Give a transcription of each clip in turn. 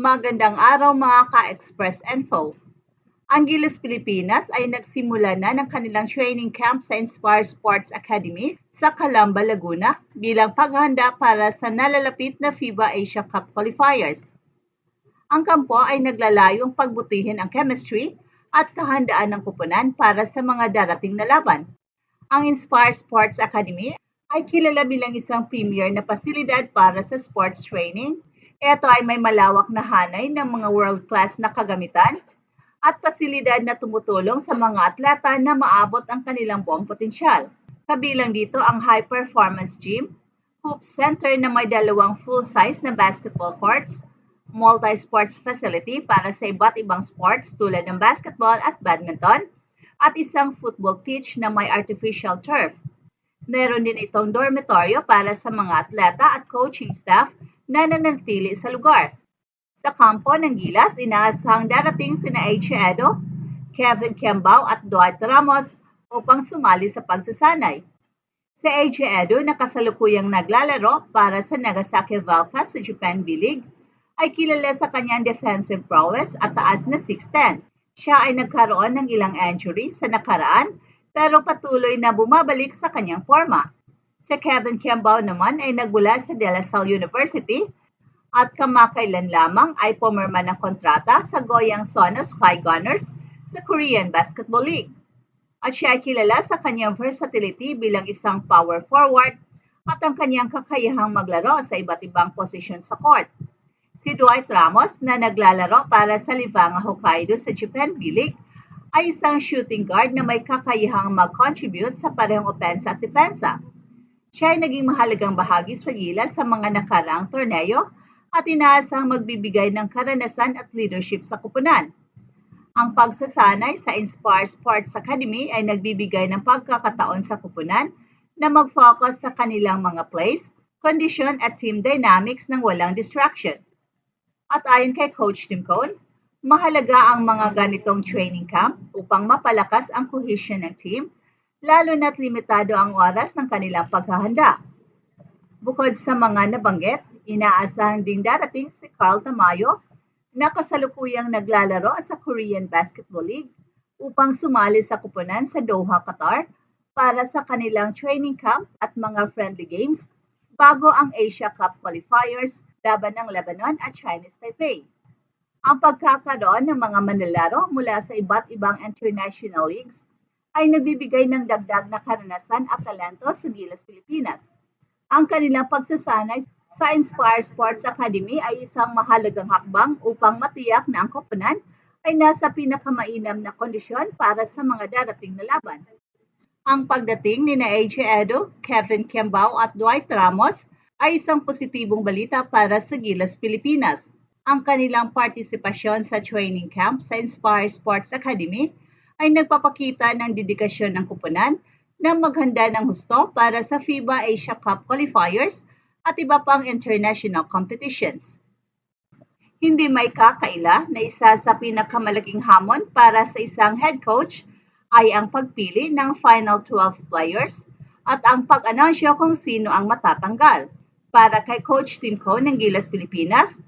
Magandang araw mga ka-Express Info. Ang Gilas Pilipinas ay nagsimula na ng kanilang training camp sa Inspire Sports Academy sa Calamba, Laguna bilang paghahanda para sa nalalapit na FIBA Asia Cup qualifiers. Ang kampo ay naglalayong pagbutihin ang chemistry at kahandaan ng kupunan para sa mga darating na laban. Ang Inspire Sports Academy ay kilala bilang isang premier na pasilidad para sa sports training. Ito ay may malawak na hanay ng mga world-class na kagamitan at pasilidad na tumutulong sa mga atleta na maabot ang kanilang buong potensyal. Kabilang dito ang high-performance gym, hoop center na may 2 full-size na basketball courts, multi-sports facility para sa iba't ibang sports tulad ng basketball at badminton, at isang football pitch na may artificial turf. Meron din itong dormitoryo para sa mga atleta at coaching staff na nanatili sa lugar. Sa kampo ng Gilas, inaasahang darating sina H. Edo, Kevin Kembao at Dwight Ramos upang sumali sa pagsasanay. Si H. Edo na kasalukuyang naglalaro para sa Nagasaki Valka sa Japan B-League ay kilala sa kanyang defensive prowess at taas na 6'10". Siya ay nagkaroon ng ilang injury sa nakaraan pero patuloy na bumabalik sa kanyang forma. Si Kevin Kembao naman ay nagmula sa De La Salle University at kamakailan lamang ay pumirma ng kontrata sa Goyang Sono Sky Gunners sa Korean Basketball League. At siya ay kilala sa kanyang versatility bilang isang power forward at ang kanyang kakayahang maglaro sa iba't ibang posisyon sa court. Si Dwight Ramos na naglalaro para sa Livanga Hokkaido sa Japan B-League ay isang shooting guard na may kakayahang mag-contribute sa parehong opensa at depensa. Siya ay naging mahalagang bahagi sa Gilas sa mga nakaraang torneo at inaasahang magbibigay ng karanasan at leadership sa kupunan. Ang pagsasanay sa Inspire Sports Academy ay nagbibigay ng pagkakataon sa kupunan na mag-focus sa kanilang mga plays, condition at team dynamics ng walang distraction. At ayon kay Coach Tim Cone, mahalaga ang mga ganitong training camp upang mapalakas ang cohesion ng team lalo na't limitado ang oras ng kanilang paghahanda. Bukod sa mga nabanggit, inaasahan ding darating si Carl Tamayo na kasalukuyang naglalaro sa Korean Basketball League upang sumali sa kupunan sa Doha, Qatar para sa kanilang training camp at mga friendly games bago ang Asia Cup qualifiers laban ng Lebanon at Chinese Taipei. Ang pagkakaroon ng mga manlalaro mula sa iba't ibang international leagues ay nagbibigay ng dagdag na karanasan at talento sa Gilas Pilipinas. Ang kanilang pagsasanay sa Inspire Sports Academy ay isang mahalagang hakbang upang matiyak na ang koponan ay nasa pinakamainam na kondisyon para sa mga darating na laban. Ang pagdating ni AJ Edo, Kevin Kembao at Dwight Ramos ay isang positibong balita para sa Gilas Pilipinas. Ang kanilang partisipasyon sa training camp sa Inspire Sports Academy ay nagpapakita ng dedikasyon ng kupunan na maghanda ng husto para sa FIBA Asia Cup qualifiers at iba pang international competitions. Hindi may kakaila na isa sa pinakamalaking hamon para sa isang head coach ay ang pagpili ng final 12 players at ang pag-anunsyo kung sino ang matatanggal. Para kay Coach Tim Cone ng Gilas Pilipinas,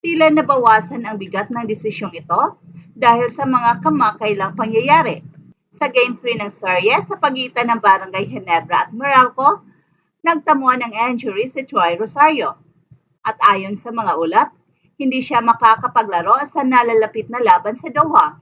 tila nabawasan ang bigat ng desisyong ito dahil sa mga kamakailang pangyayari. Sa Game 3 ng serye sa pagitan ng Barangay Ginebra at Meralco, nagtamo ng injury si Troy Rosario. At ayon sa mga ulat, hindi siya makakapaglaro sa nalalapit na laban sa Doha.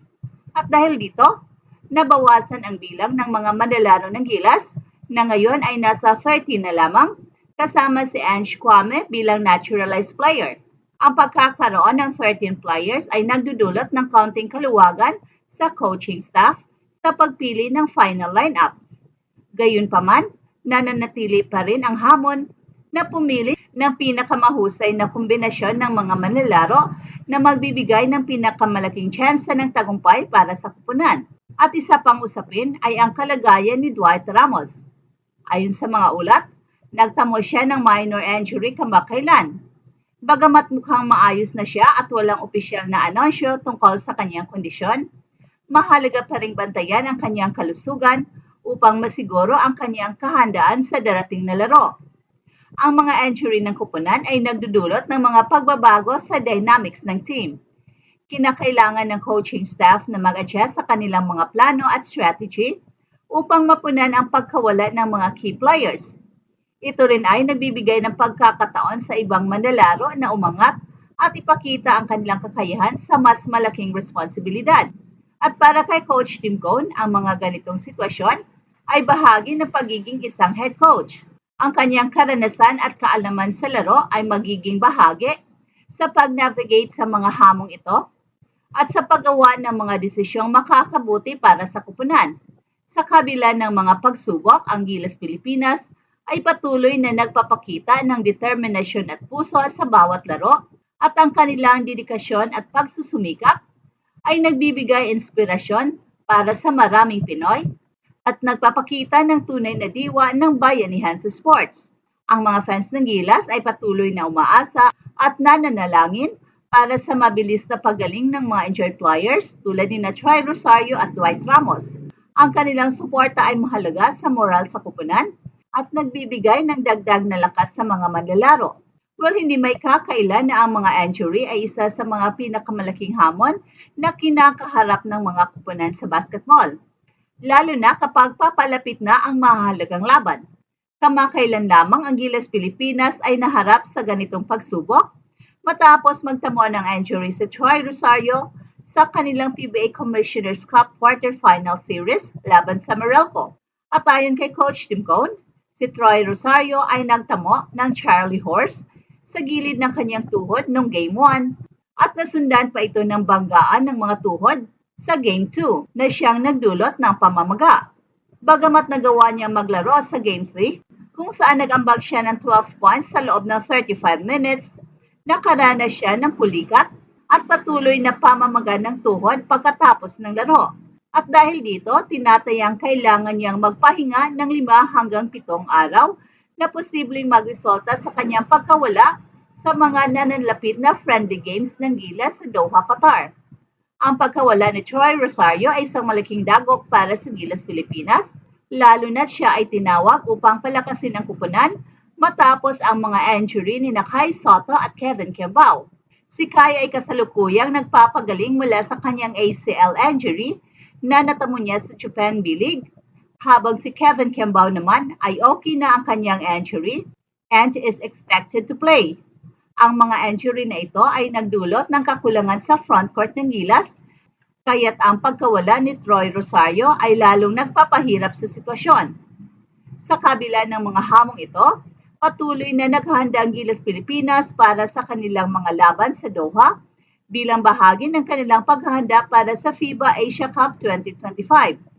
At dahil dito, nabawasan ang bilang ng mga manlalaro ng Gilas na ngayon ay nasa 13 na lamang kasama si Ange Kwame bilang naturalized player. Ang pagkakaroon ng 13 players ay nagdudulot ng kaunting kaluwagan sa coaching staff sa pagpili ng final lineup. Gayunpaman, nananatili pa rin ang hamon na pumili ng pinakamahusay na kombinasyon ng mga manlalaro na magbibigay ng pinakamalaking tsansa ng tagumpay para sa kupunan. At isa pang usapin ay ang kalagayan ni Dwight Ramos. Ayon sa mga ulat, nagtamo siya ng minor injury kamakailan. Bagamat mukhang maayos na siya at walang opisyal na anunsyo tungkol sa kanyang kondisyon, mahalaga pa ring bantayan ang kanyang kalusugan upang masiguro ang kanyang kahandaan sa darating na laro. Ang mga injury ng koponan ay nagdudulot ng mga pagbabago sa dynamics ng team. Kinakailangan ng coaching staff na mag-adjust sa kanilang mga plano at strategy upang mapunan ang pagkawala ng mga key players. Ito rin ay nagbibigay ng pagkakataon sa ibang manlalaro na umangat at ipakita ang kanilang kakayahan sa mas malaking responsibilidad. At para kay Coach Tim Cone, ang mga ganitong sitwasyon ay bahagi ng pagiging isang head coach. Ang kanyang karanasan at kaalaman sa laro ay magiging bahagi sa pag-navigate sa mga hamong ito at sa paggawa ng mga desisyong makakabuti para sa koponan. Sa kabila ng mga pagsubok, ang Gilas Pilipinas ay patuloy na nagpapakita ng determinasyon at puso sa bawat laro at ang kanilang dedikasyon at pagsusumikap ay nagbibigay inspirasyon para sa maraming Pinoy at nagpapakita ng tunay na diwa ng bayanihan sa sports. Ang mga fans ng Gilas ay patuloy na umaasa at nananalangin para sa mabilis na paggaling ng mga injured players tulad ni Troy Rosario at Dwight Ramos. Ang kanilang suporta ay mahalaga sa moral sa koponan at nagbibigay ng dagdag na lakas sa mga manlalaro. Well, hindi may kakailan na ang mga injury ay isa sa mga pinakamalaking hamon na kinakaharap ng mga koponan sa basketball. Lalo na kapag papalapit na ang mahalagang laban. Kamakailan lamang ang Gilas Pilipinas ay naharap sa ganitong pagsubok matapos magtamo ng injury si Troy Rosario sa kanilang PBA Commissioner's Cup Quarterfinal Series laban sa Meralco. At ayon kay Coach Tim Cone, si Troy Rosario ay nagtamo ng Charlie horse sa gilid ng kanyang tuhod noong Game 1 at nasundan pa ito ng banggaan ng mga tuhod sa Game 2 na siyang nagdulot ng pamamaga. Bagamat nagawa niya maglaro sa Game 3 kung saan nag-ambag siya ng 12 points sa loob ng 35 minutes, nakaranas siya ng pulikat at patuloy na pamamaga ng tuhod pagkatapos ng laro. At dahil dito, tinatayang kailangan niyang magpahinga ng 5 hanggang 7 araw na posibleng magresulta sa kanyang pagkawala sa mga nananlapit na friendly games ng Gilas sa Doha, Qatar. Ang pagkawala ni Troy Rosario ay isang malaking dagok para sa Gilas Pilipinas, lalo na't siya ay tinawag upang palakasin ang koponan matapos ang mga injury ni Kai Sotto at Kevin Kembao. Si Kai ay kasalukuyang nagpapagaling mula sa kanyang ACL injury na natamo niya sa Japan B-League, habang si Kevin Kembao naman ay okay na ang kanyang injury and is expected to play. Ang mga injury na ito ay nagdulot ng kakulangan sa frontcourt ng Gilas, kaya't ang pagkawala ni Troy Rosario ay lalong nagpapahirap sa sitwasyon. Sa kabila ng mga hamong ito, patuloy na naghahanda ang Gilas Pilipinas para sa kanilang mga laban sa Doha bilang bahagi ng kanilang paghahanda para sa FIBA Asia Cup 2025.